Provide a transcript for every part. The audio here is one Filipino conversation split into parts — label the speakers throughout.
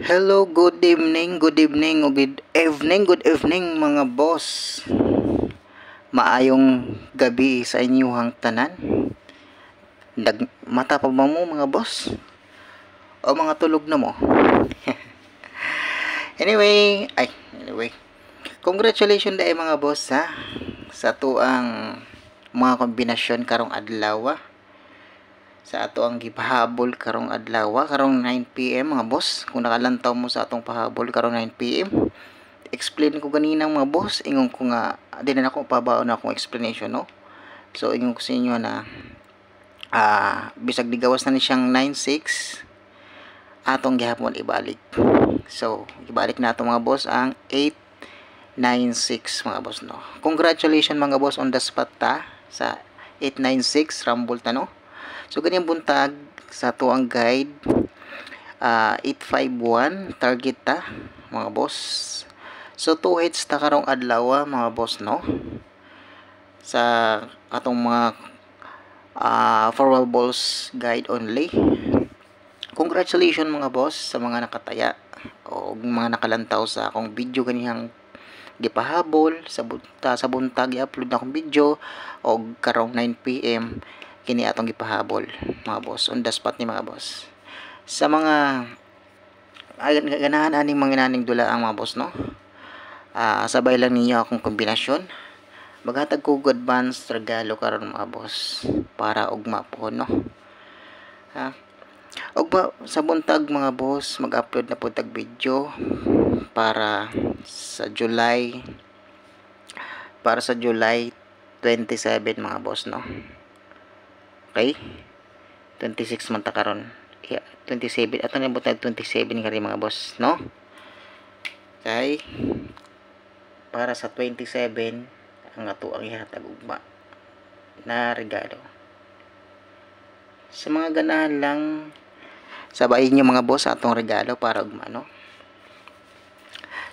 Speaker 1: Hello, good evening mga boss. Maayong gabi sa inyong tanan. Mata pa ba mo mga boss? O mga tulog na mo? anyway, congratulations dahil mga boss ha sa tuang mga kombinasyon karong adlaw. Sa ato ang gipahabol karong adlaw karong 9 PM mga boss. Kung nakalantaw mo sa atong pahabol karong 9 PM, explain ko ganina mga boss, ingon ko nga di na ako pabaon na akong explanation, no? So ingon ko sa inyo na bisag digawas na ni siyang 9-6, atong gihapon ibalik. So ibalik na ato mga boss ang 8-9-6 mga boss, no? Congratulations mga boss on the spot ta sa 8-9-6 rumble ta, no? So ganyan buntag sa ato ang guide 851 target ta mga boss. So 2 hits ta karong adlaw mga boss, no? Sa atong mga forward balls guide only. Congratulations mga boss sa mga nakataya o mga nakalantaw sa akong video ganihang gipahabol sa buntag i-upload na akong video og karong 9 PM kini atong gipahabol mga boss on the spot ni mga boss. Sa mga ganahan aning mga naning dula ang mga boss, no? Sabay lang ninyo akong kombinasyon. Maghatag ko advance regalo karon mga boss para ugma po, no? Ugma sa buntag mga boss, mag-upload na po tag video para sa July 27 mga boss, no? Okay? 26 man ta karon. 27 ato na butag 27 kari mga boss, no? Okay? Para sa 27 ang ato ang ihatag ugma na regalo. Sa mga ganahan lang sabayin niyo mga boss atong regalo para ugma, no?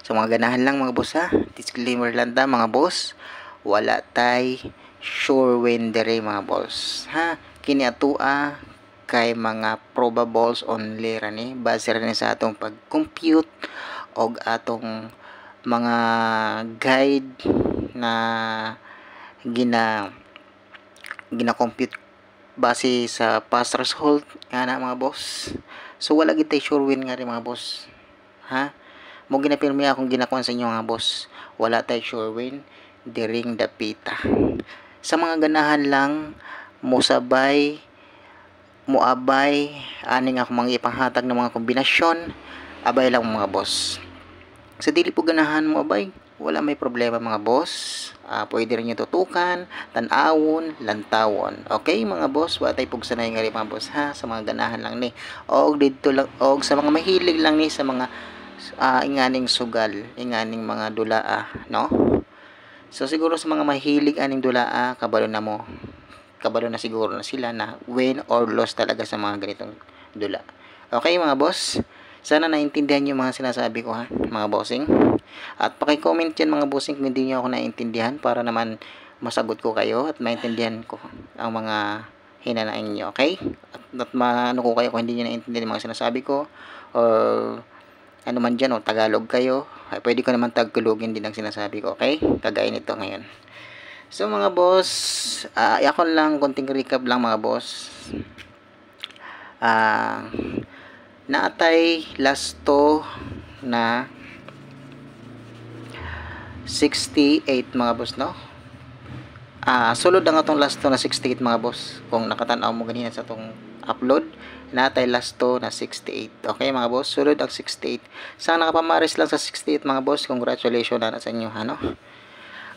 Speaker 1: Sa mga ganahan lang mga boss ha. Disclaimer lang ta mga boss. Wala tay sure win dere mga boss, ha? Kini atua kay mga probables only rani, base rani sa atong pag-compute og atong mga guide na gina-compute base sa past result ana mga boss. So wala gid tay sure win nga rin mga boss, ha? Mo ginapirmi akong ginakuan sa inyo mga boss, wala tay sure win diring dapita. Sa mga ganahan lang moabay aning ako mga ipanghatag ng mga kombinasyon, abay lang mga boss. Sa dili po ganahan mo abay, wala may problema mga boss. Pwede rin nyo tutukan, tanawon, lantawon. Okay mga boss, wala tayo pugsanay nga rin mga boss ha, sa mga ganahan lang ni. Og dito lang, og sa mga mahilig lang ni sa mga inganing sugal, inganing mga dulaa, no? So siguro sa mga mahilig aning dulaa, kabalo na siguro na sila na win or loss talaga sa mga ganitong dula. Okay mga boss, sana naintindihan nyo mga sinasabi ko ha mga bossing. At paki-comment yan mga bossing kung hindi nyo ako naintindihan para naman masagot ko kayo at maintindihan ko ang mga hinanaing nyo, okay? At maano ko kayo kung hindi nyo naintindihan yung mga sinasabi ko, or ano man dyan, o Tagalog kayo, ay pwede ko naman Tagalogin din ang sinasabi ko, okay? Kagaya nito ngayon. So mga boss, ako lang konting recap lang mga boss. Naatay last to na 68 mga boss, no? Sulod ang atong last to na 68 mga boss. Kung nakatanaw mo ganina sa atong upload, natay last to na 68. Okay mga boss, sulod ang 68. Sana nakapamaris lang sa 68 mga boss. Congratulations na sa inyo, ano?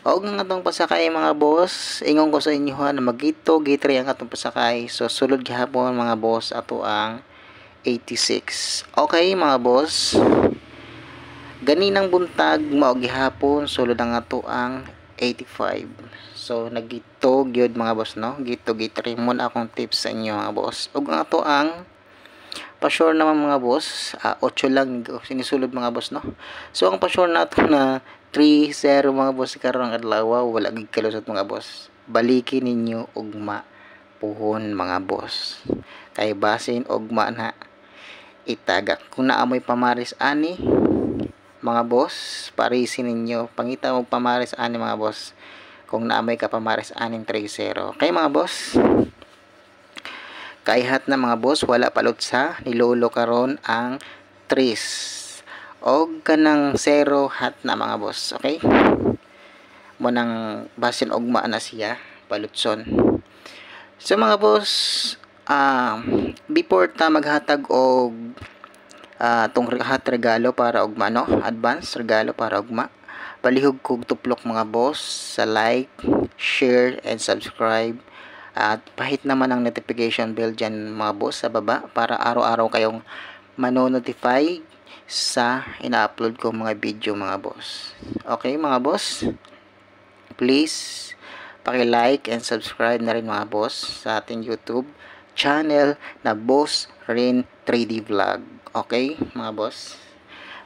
Speaker 1: Og nga atong pasakay mga boss, ingon ko sa inyo na magito gitri ang atong pasakay. So sulod gihapon mga boss ato ang 86. Okay mga boss, ganinang buntag mao gihapon sulod ang ato ang 85. So nagito gyud mga boss, no? Gitri mo na akong tips sa inyo mga boss. Og ang ato ang pa-sure naman mga boss, 8 lang sinisulod mga boss, no? So ang pa-sure nato na 3-0 mga boss karong adlaw, wala gid kalusot mga boss. Balikin ninyo ugma puhon mga boss. Kay basin ugma na itaga. Kung naamoy pamaris ani, mga boss, parisin ninyo. Pangita mo pamaris ani mga boss. Kung naamoy ka pamaris aning 3-0. Okay mga boss? Kaihat na mga boss, wala palot sa nilolo karon ang 3. Og kanang 0 hat na mga boss. Okay? Mo nang basin ugma na siya palutson. So mga boss, before ta maghatag og tong hat regalo para ugma no, advance regalo para ugma, palihog kog tuplok mga boss sa like, share and subscribe. At pahit naman ang notification bell dyan mga boss sa baba para araw-araw kayong mano-notify sa ina-upload ko mga video mga boss. Okay mga boss? Please paki-like and subscribe na rin mga boss sa ating YouTube channel na Boss Rin 3D Vlog. Okay mga boss?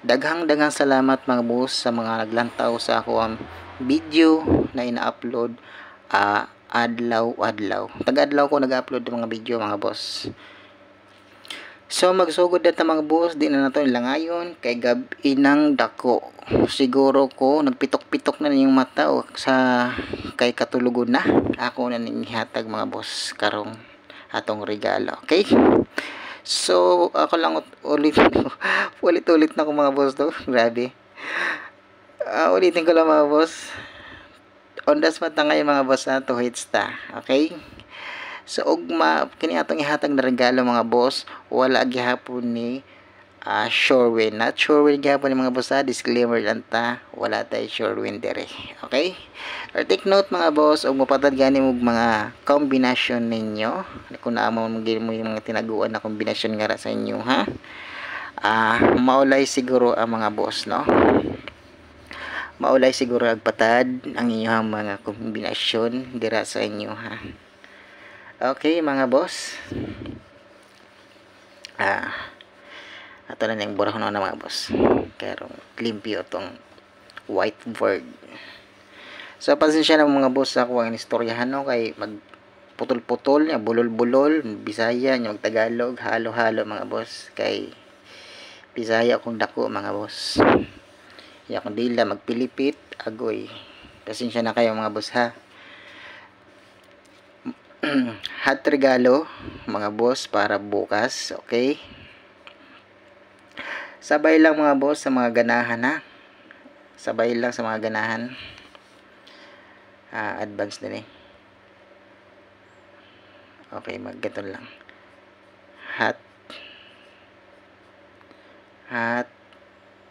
Speaker 1: Daghang salamat mga boss sa mga naglantaw sa ako ang video na ina-upload adlaw-adlaw. Tag-adlaw ko nag-upload ng mga video mga boss. So magsugod na mga boss, di na nato nilangayon kay gabi ng dako. Siguro ko nagpitok-pitok na yung mata o sa kay katulugon na. Ako na ninghatag mga boss karong atong regalo. Okay? So ako lang ulit-ulit na ko mga boss to. Grabe. Ulitin ko lang mga boss. On the spot na ngayon mga boss na to hits ta. Okay? So ugma kini atong ihatag na regalo mga boss, wala gihapon ni sure win. Not sure win gihapon ni mga boss ha. Disclaimer lang ta, wala tay sure win dire. Okay? Or take note mga boss, og mapatad gani mo mga kombinasyon ninyo. Kung naamo mo yung mga tinaguan na kombinasyon nga sa inyo ha. Maulay siguro ang mga boss no. Maulay siguro agpatad ang inyong mga kombinasyon dira sa inyo ha. Okay mga boss. Ato na yung burahon na mga boss. Pero limpyo tong whiteboard. So pasensya na mga boss ako ang istoryahan no kay magputol-putol, bulol-bulol, Bisaya, nya Tagalog, halo-halo mga boss kay Bisaya kung dako mga boss. Ya kung dila magpilipit agoy. Pasensya na kayo mga boss ha. Hat regalo mga boss para bukas, okay? Sabay lang mga boss sa mga ganahan ha. Sabay lang sa mga ganahan. Advance din eh. Okay, magganto lang. Hat.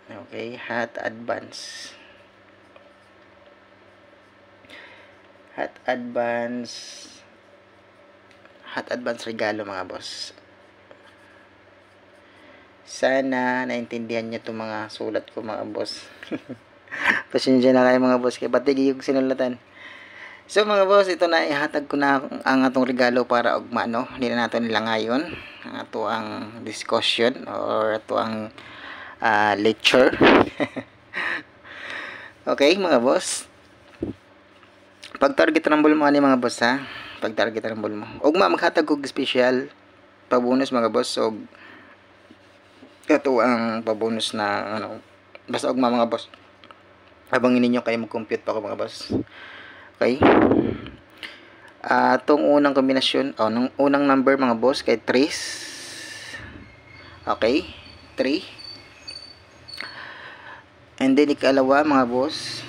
Speaker 1: Okay, hat advance. Hat advance regalo mga boss. Sana naintindihan niyo itong mga sulat ko mga boss. Pasensya na kayo mga boss kaya batigig yung sinulatan. So mga boss, ito na ihatag ko na ang atong regalo para ugma no. Hindi na natin nila ngayon ang ato ang discussion or ato ang lecture. Okay mga boss. Pag target rumble mo ani mga boss ha. Pag target rumble mo. Ugma maghatag og special pabonus mga boss og ato ang pabonus na ano. Basta ugma mga boss. Habang ninyo kayo mag-compute pa ko mga boss. Okay? Itong unang kombinasyon, nung unang number mga boss kay 3. Okay? 3. And then ikalawa mga boss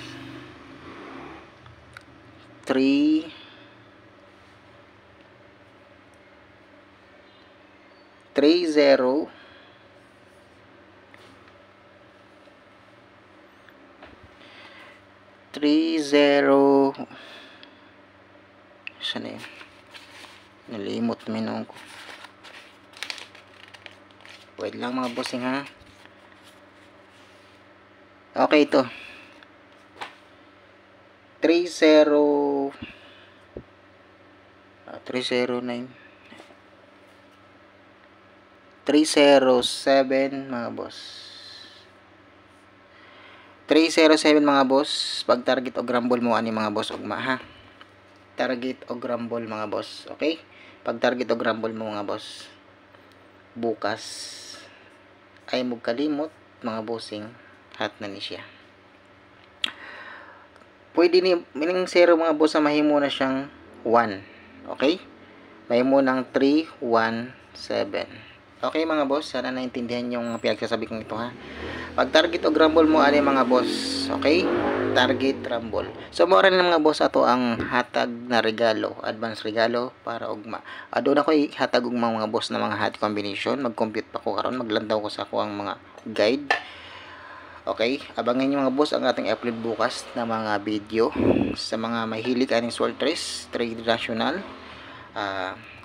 Speaker 1: 3 0 sana yun nalimot minong ko wait lang mga bossing ha. Okay ito 309 307 mga boss 307 mga boss. Pag target o grumble mo ani mga boss ugma ha. Target o grumble mga boss. Okay? Pag target o grumble mo mga boss bukas ay magkalimot mga bossing, hat na ni siya. Pwede ni mining 0 mga boss, mahimo na siyang 1. Okay? Mahimo ng 3, 1, 7. Okay mga boss, sana naintindihan yung pinagsasabi kong ito ha. Pag target o rumble mo ani mga boss, okay? Target rumble. So mo rin mga boss ato ang hatag na regalo, advance regalo para ugma. Aduna ko hatag ugma mga boss na mga hat combination. Mag-compute pa ko karon, maglantaw ko sa ako ang mga guide. Okay, abangan nyo mga boss ang ating upload bukas na mga video sa mga mahilig aning sword race, trade rational.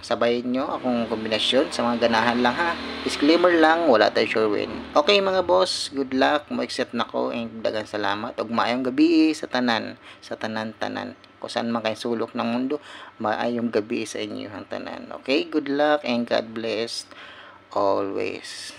Speaker 1: Sabayin nyo akong kombinasyon sa mga ganahan lang ha. Disclaimer lang, wala tayo sure win. Okay mga boss, good luck. Mo-accept na ko and dagang salamat. Ug maayong gabi sa tanan, tanan. Kung saan man kayo sulok ng mundo, maayong gabi sa inyo ang tanan. Okay, good luck and God bless always.